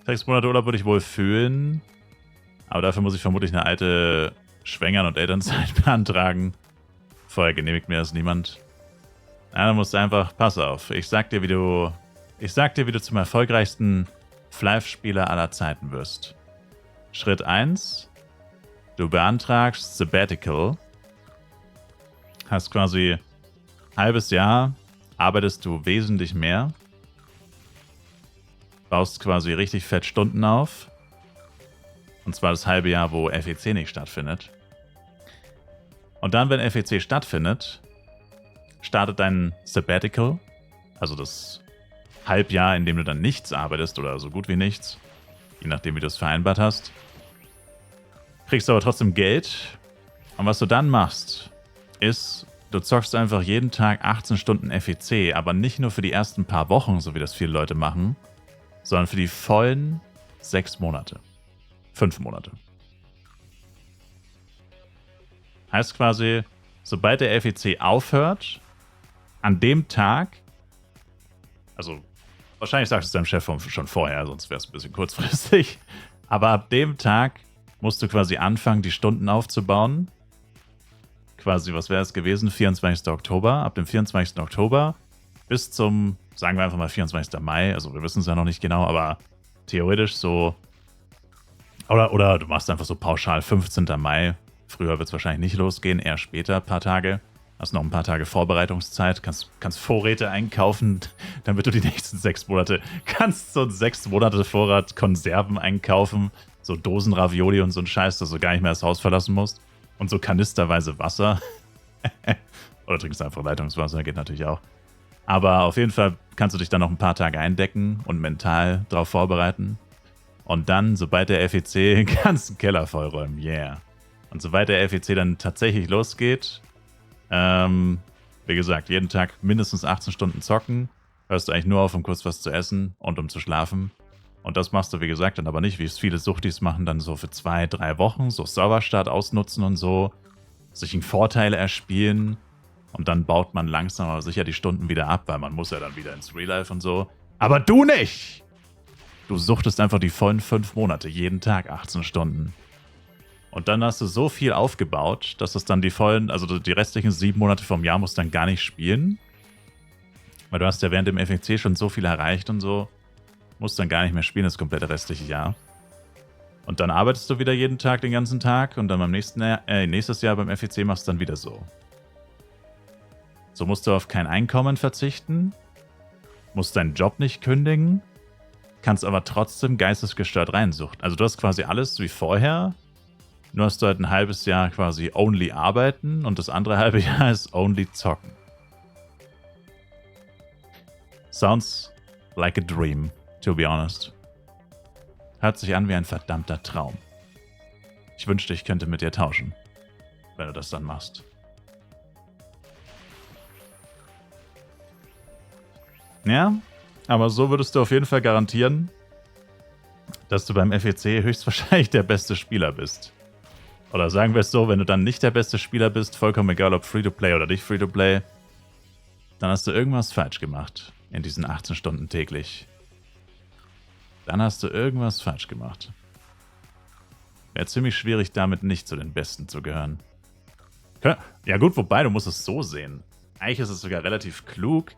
6 Monate Urlaub würde ich wohl fühlen. Aber dafür muss ich vermutlich eine alte Schwängern- und Elternzeit beantragen. Vorher genehmigt mir das niemand. Ja, dann musst du einfach, pass auf, ich sag dir, wie du zum erfolgreichsten Flive-Spieler aller Zeiten wirst. Schritt 1, du beantragst Sabbatical. Hast quasi halbes Jahr, arbeitest du wesentlich mehr. Baust quasi richtig fett Stunden auf. Und zwar das halbe Jahr, wo FEC nicht stattfindet. Und dann, wenn FEC stattfindet, startet dein Sabbatical, also das Halbjahr, in dem du dann nichts arbeitest oder so gut wie nichts, je nachdem, wie du es vereinbart hast. Kriegst aber trotzdem Geld. Und was du dann machst, ist, du zockst einfach jeden Tag 18 Stunden FEC, aber nicht nur für die ersten paar Wochen, so wie das viele Leute machen, sondern für die vollen 6 Monate. 5 Monate. Heißt quasi, sobald der FEC aufhört, an dem Tag, also wahrscheinlich sagst du es deinem Chef schon vorher, sonst wäre es ein bisschen kurzfristig, aber ab dem Tag musst du quasi anfangen, die Stunden aufzubauen. Quasi, was wäre es gewesen? 24. Oktober. Ab dem 24. Oktober bis zum, sagen wir einfach mal 24. Mai, also wir wissen es ja noch nicht genau, aber theoretisch so, oder du machst einfach so pauschal 15. Mai. Früher wird es wahrscheinlich nicht losgehen, eher später, ein paar Tage. Hast noch ein paar Tage Vorbereitungszeit, kannst Vorräte einkaufen, damit du die nächsten 6 Monate, kannst so 6 Monate Vorrat Konserven einkaufen, so Dosen Ravioli und so ein Scheiß, dass du gar nicht mehr das Haus verlassen musst. Und so kanisterweise Wasser. Oder trinkst einfach Leitungswasser, geht natürlich auch. Aber auf jeden Fall kannst du dich dann noch ein paar Tage eindecken und mental darauf vorbereiten. Und dann, sobald der FEC, den ganzen Keller vollräumen, yeah. Und sobald der FEC dann tatsächlich losgeht, wie gesagt, jeden Tag mindestens 18 Stunden zocken, hörst du eigentlich nur auf, um kurz was zu essen und um zu schlafen. Und das machst du, wie gesagt, dann aber nicht, wie es viele Suchtis machen, dann so für 2, 3 Wochen, so Serverstart ausnutzen und so, sich einen Vorteil erspielen und dann baut man langsam aber sicher die Stunden wieder ab, weil man muss ja dann wieder ins Real Life und so. Aber du nicht! Du suchtest einfach die vollen 5 Monate, jeden Tag 18 Stunden. Und dann hast du so viel aufgebaut, dass es dann die vollen, also die restlichen 7 Monate vom Jahr musst du dann gar nicht spielen. Weil du hast ja während dem FEC schon so viel erreicht und so. Musst dann gar nicht mehr spielen, das komplette restliche Jahr. Und dann arbeitest du wieder jeden Tag, den ganzen Tag. Und dann beim nächstes Jahr beim FEC machst du dann wieder so. So musst du auf kein Einkommen verzichten. Musst deinen Job nicht kündigen. Kannst aber trotzdem geistesgestört reinsuchten. Also du hast quasi alles wie vorher. Nur hast du halt ein halbes Jahr quasi only arbeiten und das andere halbe Jahr ist only zocken. Sounds like a dream, to be honest. Hört sich an wie ein verdammter Traum. Ich wünschte, ich könnte mit dir tauschen, wenn du das dann machst. Ja, aber so würdest du auf jeden Fall garantieren, dass du beim FEC höchstwahrscheinlich der beste Spieler bist. Oder sagen wir es so, wenn du dann nicht der beste Spieler bist, vollkommen egal ob Free-to-Play oder nicht Free-to-Play, dann hast du irgendwas falsch gemacht in diesen 18 Stunden täglich. Dann hast du irgendwas falsch gemacht. Wäre ziemlich schwierig, damit nicht zu den Besten zu gehören. Ja gut, wobei, du musst es so sehen. Eigentlich ist es sogar relativ klug.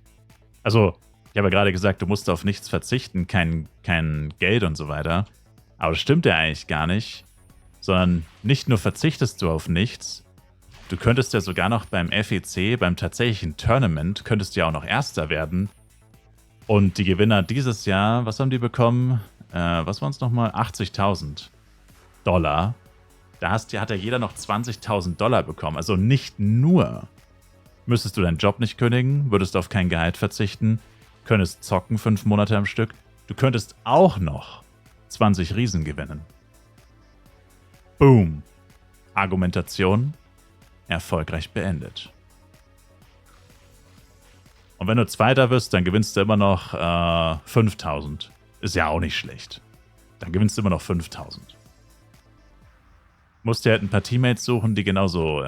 Also, ich habe ja gerade gesagt, du musst auf nichts verzichten, kein Geld und so weiter. Aber das stimmt ja eigentlich gar nicht. Sondern nicht nur verzichtest du auf nichts, du könntest ja sogar noch beim FEC, beim tatsächlichen Tournament, könntest du ja auch noch Erster werden. Und die Gewinner dieses Jahr, was haben die bekommen? Was waren es nochmal? 80.000 $. Da hat ja jeder noch 20.000 $ bekommen. Also nicht nur müsstest du deinen Job nicht kündigen, würdest auf kein Gehalt verzichten, könntest zocken 5 Monate am Stück. Du könntest auch noch 20 Riesen gewinnen. Boom. Argumentation erfolgreich beendet. Und wenn du Zweiter wirst, dann gewinnst du immer noch 5.000. Ist ja auch nicht schlecht. Dann gewinnst du immer noch 5.000. Musst dir halt ein paar Teammates suchen, die genauso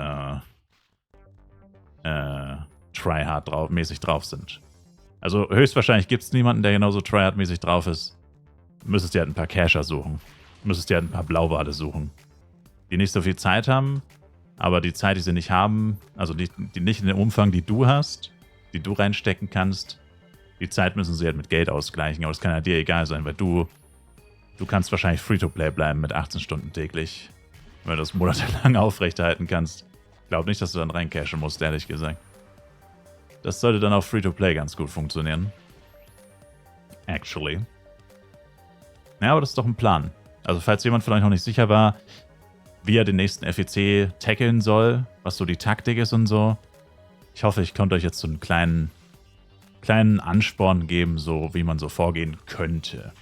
tryhard mäßig drauf sind. Also höchstwahrscheinlich gibt es niemanden, der genauso tryhard mäßig drauf ist. Du müsstest dir halt ein paar Cacher suchen. Du müsstest dir halt ein paar Blauwale suchen. Die nicht so viel Zeit haben, aber die Zeit, die sie nicht haben, also die nicht in dem Umfang, die du hast, die du reinstecken kannst, die Zeit müssen sie halt mit Geld ausgleichen. Aber das kann ja dir egal sein, weil du kannst wahrscheinlich Free-to-Play bleiben mit 18 Stunden täglich. Wenn du das monatelang aufrechterhalten kannst. Ich glaube nicht, dass du dann reincashen musst, ehrlich gesagt. Das sollte dann auf Free-to-Play ganz gut funktionieren. Actually. Ja, aber das ist doch ein Plan. Also falls jemand von euch noch nicht sicher war, wie er den nächsten FEC tackeln soll, was so die Taktik ist und so. Ich hoffe, ich konnte euch jetzt so einen kleinen Ansporn geben, so wie man so vorgehen könnte.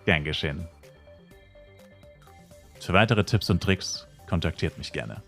Gern geschehen. Für weitere Tipps und Tricks kontaktiert mich gerne.